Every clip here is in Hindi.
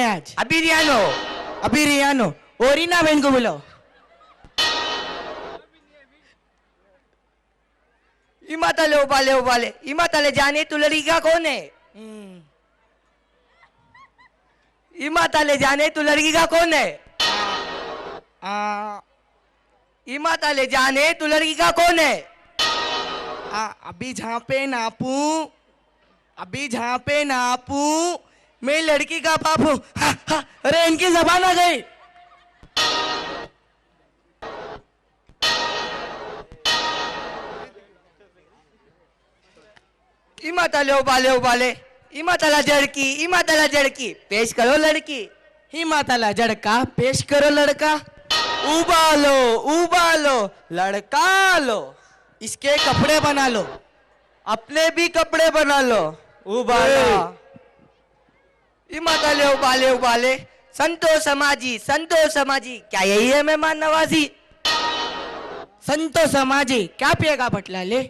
आज? अभी रियानो। अभी रियानो। और रीना बहन को बुलाओ। इमातले उबाले उबाले, इमातले जाने तू लड़की का कौन है? इमातले जाने तू लड़की का कौन है? इमातले जाने तू लड़की का कौन है? अभी जहाँ पे नापू, अभी जहाँ पे नापू, मैं लड़की का बाप हूँ। अरे इनकी जबान आ गई। इमातले उबाले उबाले, इमातला जड़की, इमातला जड़की, पेश करो लड़की। हिमातला जड़का, पेश करो लड़का। उबालो उबालो, लड़का लो, इसके कपड़े बना लो, अपने भी कपड़े बना लो। उबालो इमातले उबाले उबाले, संतो समाजी, क्या यही है मेहमान नवाजी? संतो समाजी, क्या पिएगा बटला ले?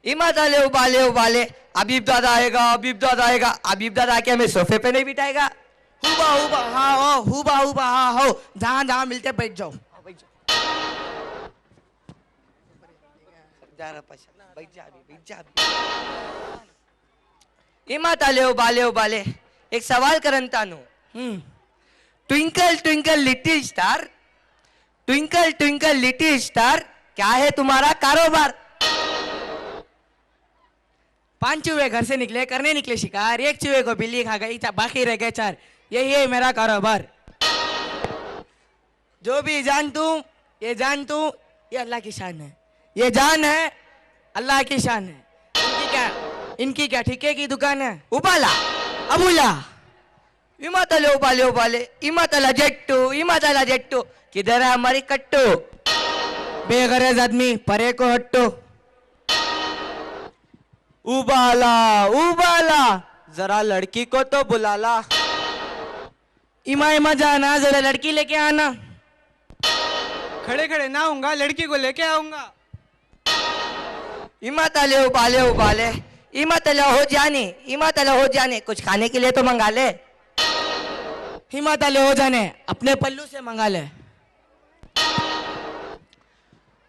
इमातले उबाले उबाले, अबीब दादा आएगा, अबीब दादा आएगा, अबीब दादा आके हमें सोफे पे नहीं बिठाएगा। हुबा हुबा हाँ हो, हुबा हुबा हाँ हो, जहाँ जहाँ मिलते बैठ जाओ। इमातले उबाले उबाले, एक सवाल करंतानु। Twinkle twinkle little star, twinkle twinkle little star, क्या है तुम्हारा कारोबार? 5 चूहे घर से निकले, करने निकले शिकार, एक चूहे को बिल्ली खा गई, बाकी रह गए 4। यही है मेरा कारोबार। जो भी जान तू, ये जान तू, ये अल्लाह की शान है। ये जान है, अल्लाह की शान है। इनकी क्या ठेके की दुकान है? उबाला अबूला। इमातले उबाले उबाले, इमातला जट्टू, किधर है हमारी कट्टू? बेगरज आदमी, परे को हट्टो। उबाला उबाला, जरा लड़की को तो बुलाला। इमा जाना, जरा लड़की लेके आना। खड़े खड़े ना आऊंगा, लड़की को लेके आऊंगा। इमातले उबाले उबाले, इमातला हो जाने, कुछ खाने के लिए तो मंगा ले। हिमातले हो जाने, अपने पल्लू से मंगा ले।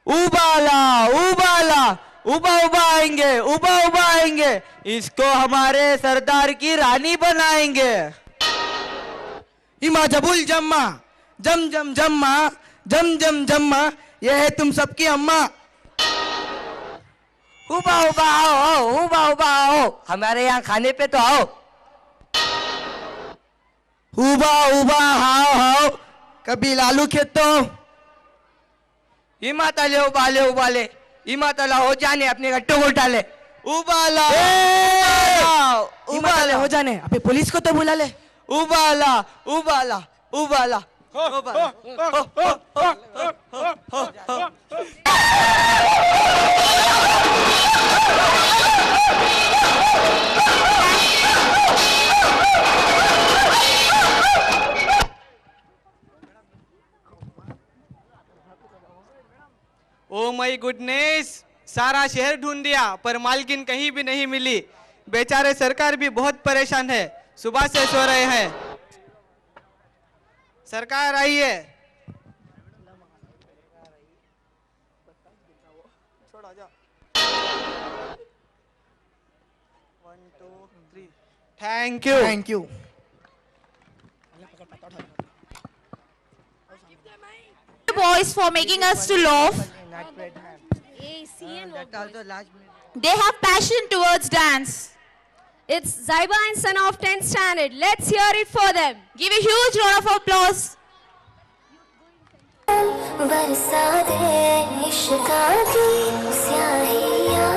उबाला उबाला, उबा आएंगे, इसको हमारे सरदार की रानी बनाएंगे। इमा जबुल जम्मा, जम जम जम्मा, जम जम जम्मा, यह है तुम सबकी अम्मा। उबा आओ, हमारे यहाँ खाने पे तो आओ। उबा हाओ, कभी लालू खेतो। इमातले उबाले, इमातला हो जाने, अपने गट्टू को उठा ले। उबाला हिमातले हो जाने, अबे पुलिस को तो बुला ले। उबाला। ओ माय गुडनेस, सारा शहर ढूंढ दिया पर मालकिन कहीं भी नहीं मिली। बेचारे सरकार भी बहुत परेशान है, सुबह से सो रहे हैं। सरकार आइए। Thank you. Boys for making us to laugh. They have passion towards dance. It's Zaiba and Sana of 10th standard. Let's hear it for them. Give a huge round of applause. बरसा दे इश्क़ा की स्याहियाँ,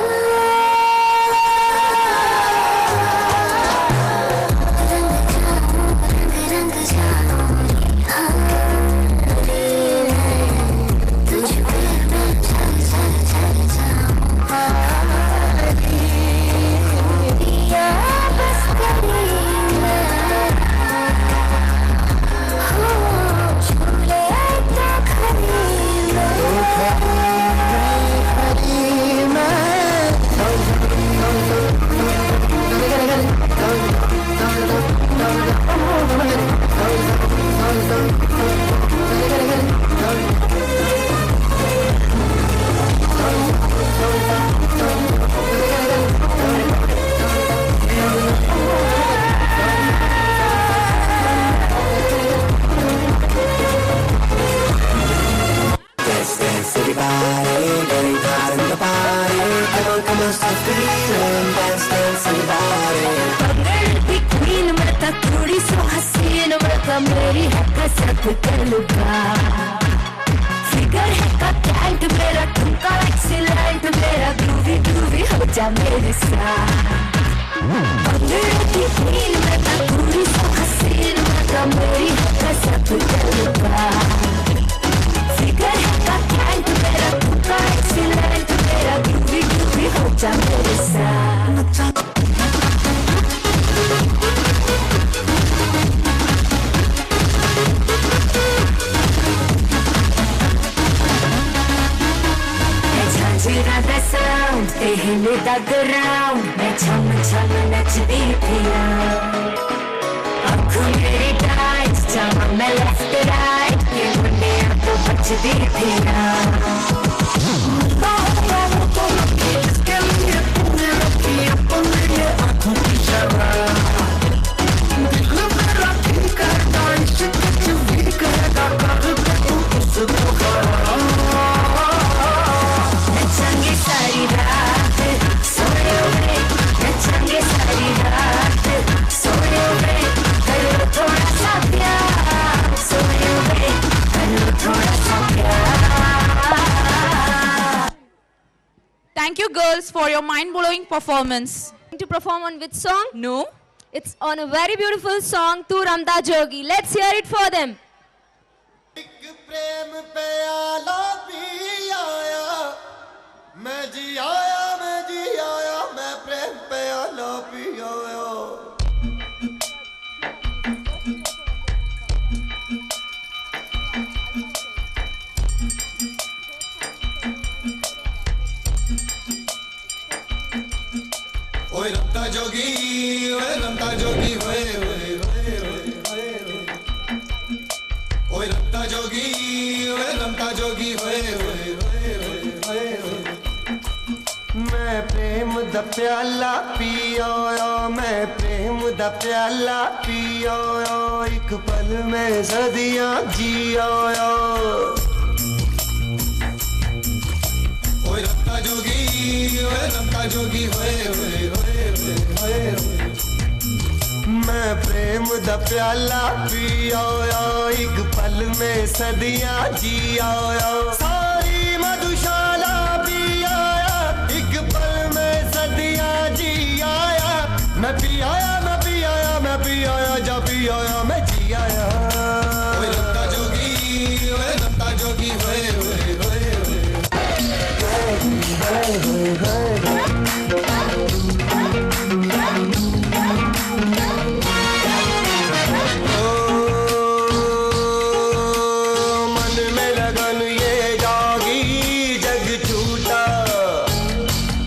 रंग जाऊं तुझ पे मैं चल जाऊं। दिया बस करीब हो, झूले तो खरीब सब गलबा फिगर है का टैंट मेरा ठुमका एक्सीलेंट मेरा ग्रूवी ग्रूवी हो जा मेरे साथ बंगड़े की हील में मैं पूरी सा हसीन मैं मेरी है सब गलबा फिगर है का टैंट मेरा ठुमका एक्सीलेंट मेरा ग्रूवी ग्रूवी हो जा मेरे साथ झांझरा दा साउंड ते हिले दा ग्राउंड मैं छम छम नचदी फिरा आँख मेरी टाइट जावा मैं लेफ्ट राइट ये मुंडिया तो बचदी फिरा जिसके लिए तूने रखी अपनी आँखों की शराब दिल मेरा दिल करता इश्क कुछ भी करेगा कर दे तू उसको खराब सारी रात सोए हुए नचेंगे सारी रात सोए हुए करो थोड़ा सा प्यार सोए हुए करो थोड़ा सा प्यार Thank you girls for your mind-blowing performance. To perform on which song? No? It's on a very beautiful song, Tu Ramda Jogi. Let's hear it for them. एक प्रेम प्याला पी आया मैं जी आया मैं प्रेम प्याला पी आया ओए रमता जोगी ओए रमता जोगी होए होए होए होए ओए रमता जोगी ओए रमता जोगी होए होए होए होए मैं प्रेम दा प्याला पी आया मैं प्रेम दा प्याला पी आया एक पल में सदियां जी आया ओए रमता जोगी होए होए होए होए होए मैं प्रेम दा प्याला पी आया एक पल में सदियां जी आया सारी मधुशाला पी आया एक पल में सदियां जी आया मैं पी आया मैं पी आया मैं पी आया जा पी आया मैं जी आया ओए रमता जोगी होए होए होए मन में लगन ये जागी जग छूटा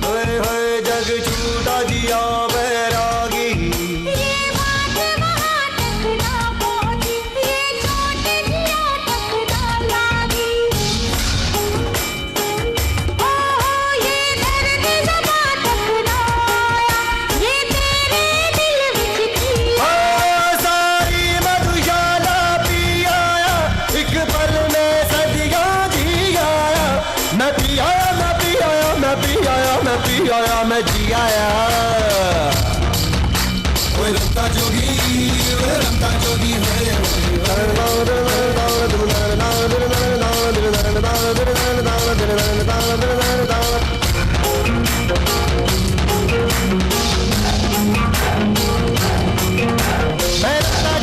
होए होए जग छूटा जिया बैरागी मैं जी आया ओए रमता जोगी मैं रमता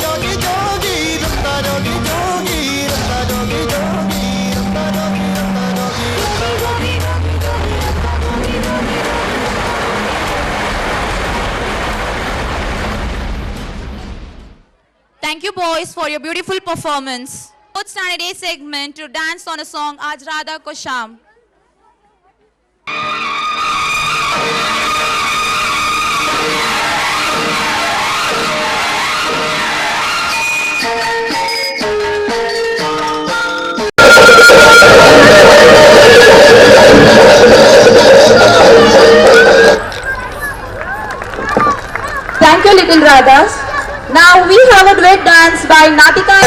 जोगी जोगी रमता जोगी जोगी रमता जोगी जोगी रमता जोगी रमता जोगी Thank you boys for your beautiful performance. Fourth standard A segment to dance on a song Aaj Radha Ko Sham. Thank you, little Radhas. Now we have a duet dance by Natika.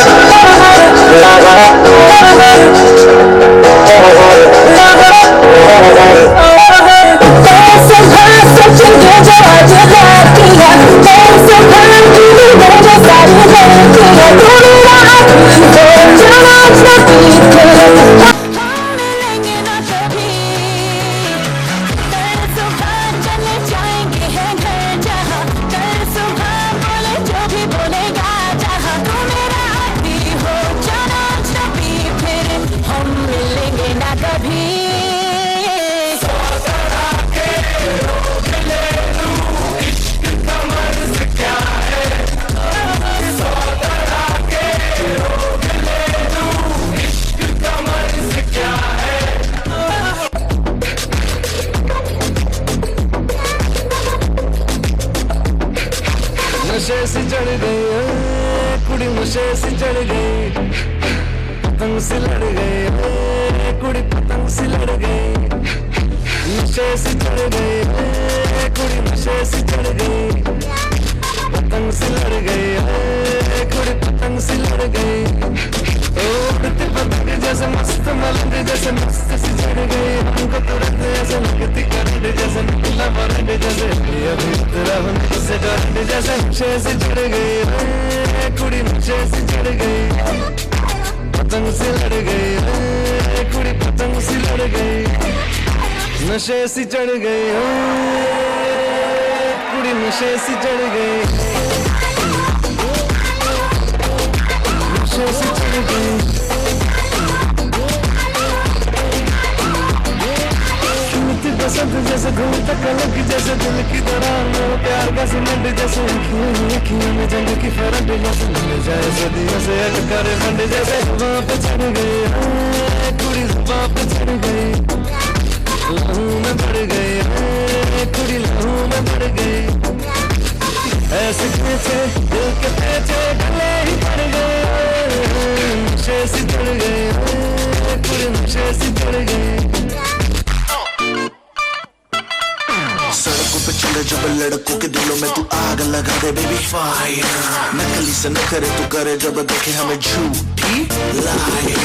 सी चढ़ गई कुड़ी नशे सी चढ़ गई पतंग सी लड़ गई कुड़ी पतंग सी लड़ गई नशे सी चढ़ गई कुड़ी नशे सी चढ़ गई पतंग सी लड़ गई कुड़ी पतंग सी लड़ गई उड़ती पतंग जैसे मस्त मलंग जैसे मस्त सी चढ़ गई हमको तुरंत ऐसे लगती करंट जैसे निकला करंट जैसे अभी तेरा होने से करंट जैसे नशे सी चढ़ गई कुड़ी नशे सी चढ़ गई पतंग सी लड़ गई कुड़ी पतंग सी लड़ गई नशे सी चढ़ गई कुड़ी नशे सी चढ़ गई नशे सी चढ़ गई चुनती बसंत जैसे घूमता कलक जैसे दिल की दरार प्यार का सीमेंट जैसे अखियों में जंग की फरंट जैसे मिल जाए सदियों से एक करे फंड जैसे जुबां पे चढ़ गई कुड़ी जुबां पे चढ़ गई लहू में बढ़ गई कुड़ी लहू में बढ़ गई ऐसे खींचे दिल के पेचे गले ही पड़ गए नशे सी चढ़ गई कुड़ी नशे सी चढ़ गई सड़कों पे चले जब लड़कों के दिलों में तू आग लगा दे बेबी फायर नकली से न करे तू करे जब देखे हमें झूठी लायर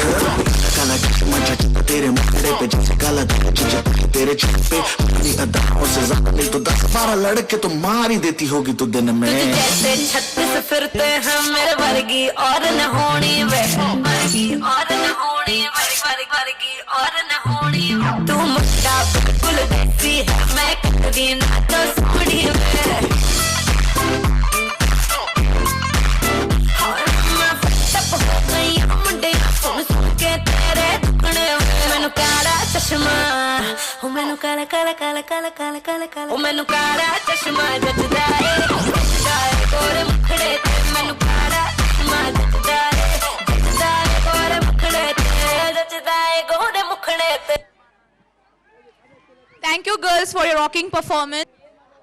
काला मजा तेरे मुखड़े पे जैसे काला धब्बा तेरे छत पे अपनी अदाओं से ज्यादा नहीं तो 10-12 लड़के तो मार ही देती होगी तू दिन में जैसे 36 फिरते हैं मेरे वर्गी और न होनी वे वर्गी और न होनी वर्गी और न होनी तू मुट्ठा बिल्कुल देसी है मैं कभी ना तो सोनी वे सुन के तेरे दुखने मैनू काला चश्मा मैनू काला काला काला काला काला काला काला मैनू काला चश्मा जचदा है गोरे मुखड़े ते मैनू काला चश्मा जचदा है गोरे मुखड़े ते जचदा है गोरे मुखड़े ते Thank you girls for your rocking performance.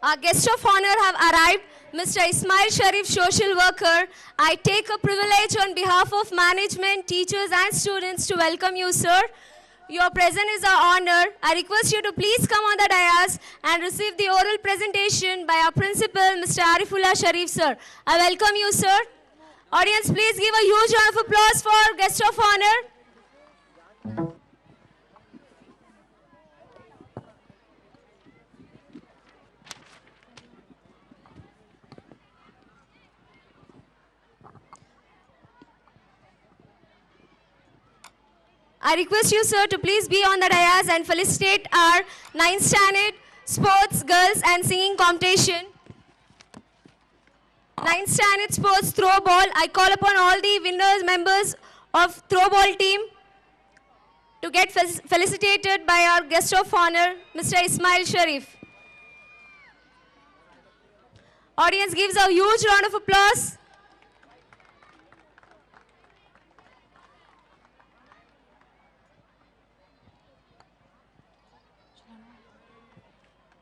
Our guest of honor have arrived, Mr. Ismail Sharif, social worker. I take a privilege on behalf of management, teachers and students to welcome you, sir. Your presence is our honor. I request you to please come on the dais and receive the oral presentation by our principal, Mr. Arifullah Sharif, sir. I welcome you, sir. Audience, please give a huge round of applause for our guest of honor. I request you, sir, to please be on the dais and felicitate our 9th standard sports, girls and singing competition. 9th standard sports throw ball. I call upon all the winners, members of throw ball team to get felicitated by our guest of honor, Mr. Ismail Sharif. Audience gives a huge round of applause.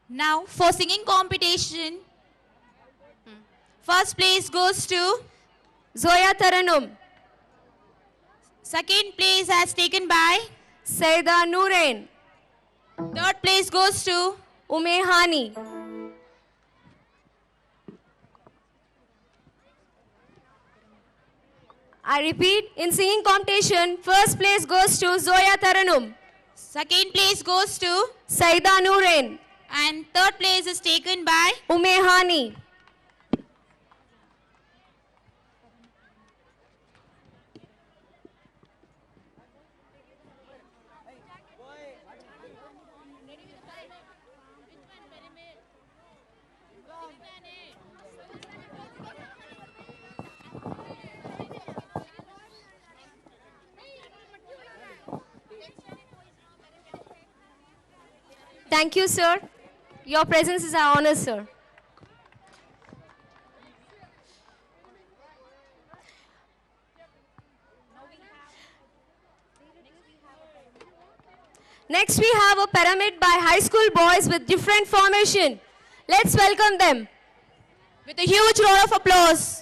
Now for singing competition, first place goes to Zoya Taranum. second place as taken by Saida Nooreen. third place goes to Umehani. I repeat, in singing competition, first place goes to Zoya Taranum. second place goes to Saida Nooreen. and third place is taken by Umehani. Thank you, sir. Your presence is our honor, sir. Next, we have a pyramid by high school boys with different formation. Let's welcome them. With a huge round of applause.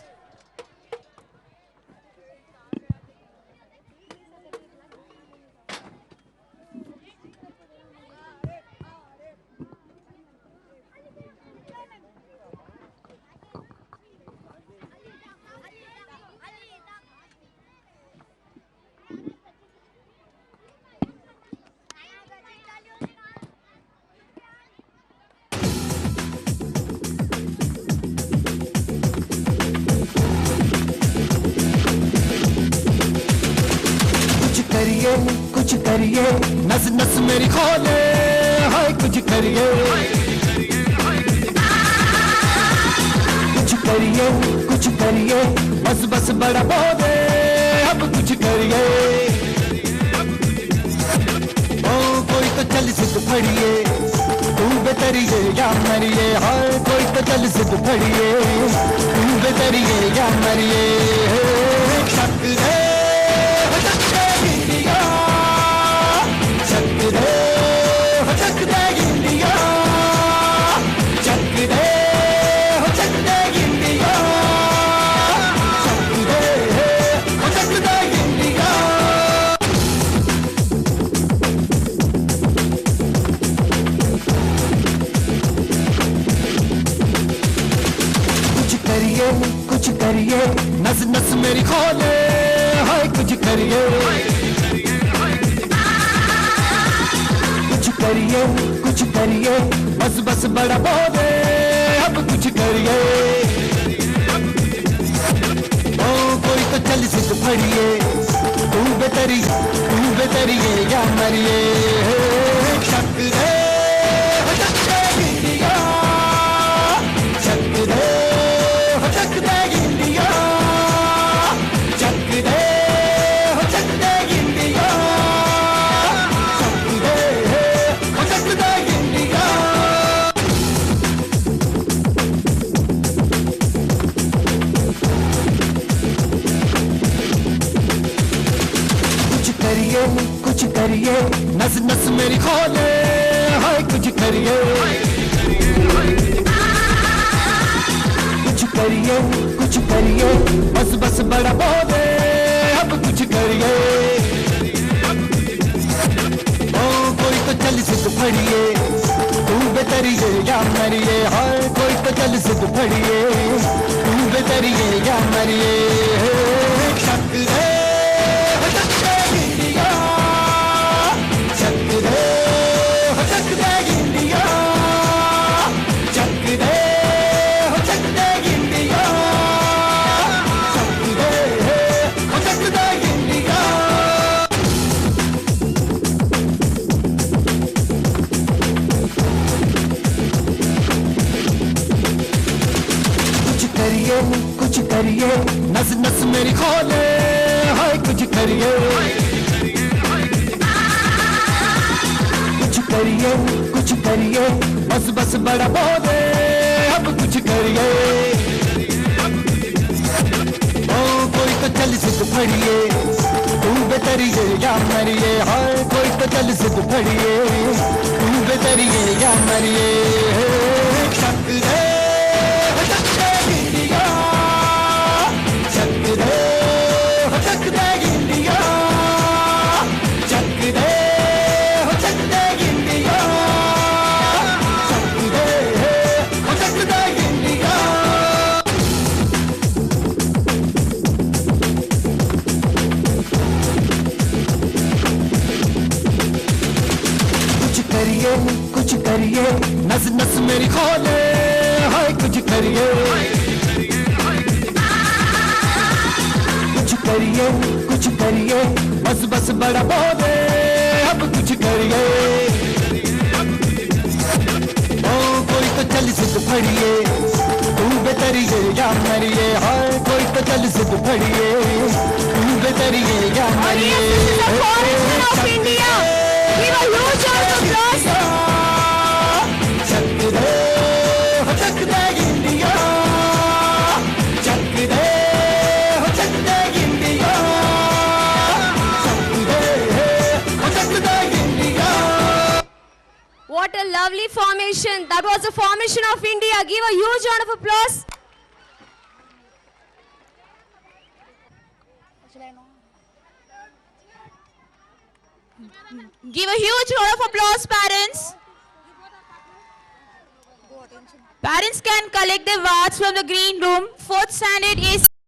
कुछ करिए नस नस मेरी खोले हाय कुछ करिए कुछ करिए बस बस बड़ा बोले अब कुछ करिए ओ कोई तो चल सिद्ध फड़िए तू बेतरिए या मरिए हाय कोई तो चल सिद्ध फड़िए तू बेतरिए या मरिए शक है कुछ करिए नस नस मेरी खोले हाय कुछ करिए कुछ करिए बस बस बड़ा बोले अब कुछ करिए ओ कोई तो चल सिद्ध फड़िए तू बेतरिए या मरिए शक है कुछ करिए नस नस मेरी खोले हाय कुछ करिए कुछ करिए बस बस बड़ा बोले अब कुछ करिए ओ कोई तो चल सिद्ध फड़िए तू बेतरिए या मरिए हाय कोई तो चल सिद्ध फड़िए तू बेतरिए या मरिए शक है कुछ करिए नस नस मेरी खोले हाय कुछ करिए कुछ करिए बस बस बड़ा बोले अब कुछ करिए ओ कोई तो चल सिद्ध फड़िए तू बेतरिए या मरिए हाय कोई तो चल सिद्ध फड़िए तू बेतरिए या मरिए शक है कुछ करिए नस नस मेरी खोले हाय कुछ करिए कुछ करिए बस बस बड़ा बोले अब कुछ करिए ओ कोई तो चल सिद्ध फड़िए तू बेतरिए या मरिए हाय कोई तो चल सिद्ध फड़िए तू बेतरिए या मरिए What a lovely formation. That was the formation of India. Give a huge round of applause. Give a huge round of applause, parents. Parents can collect their awards from the green room. 4th standard A.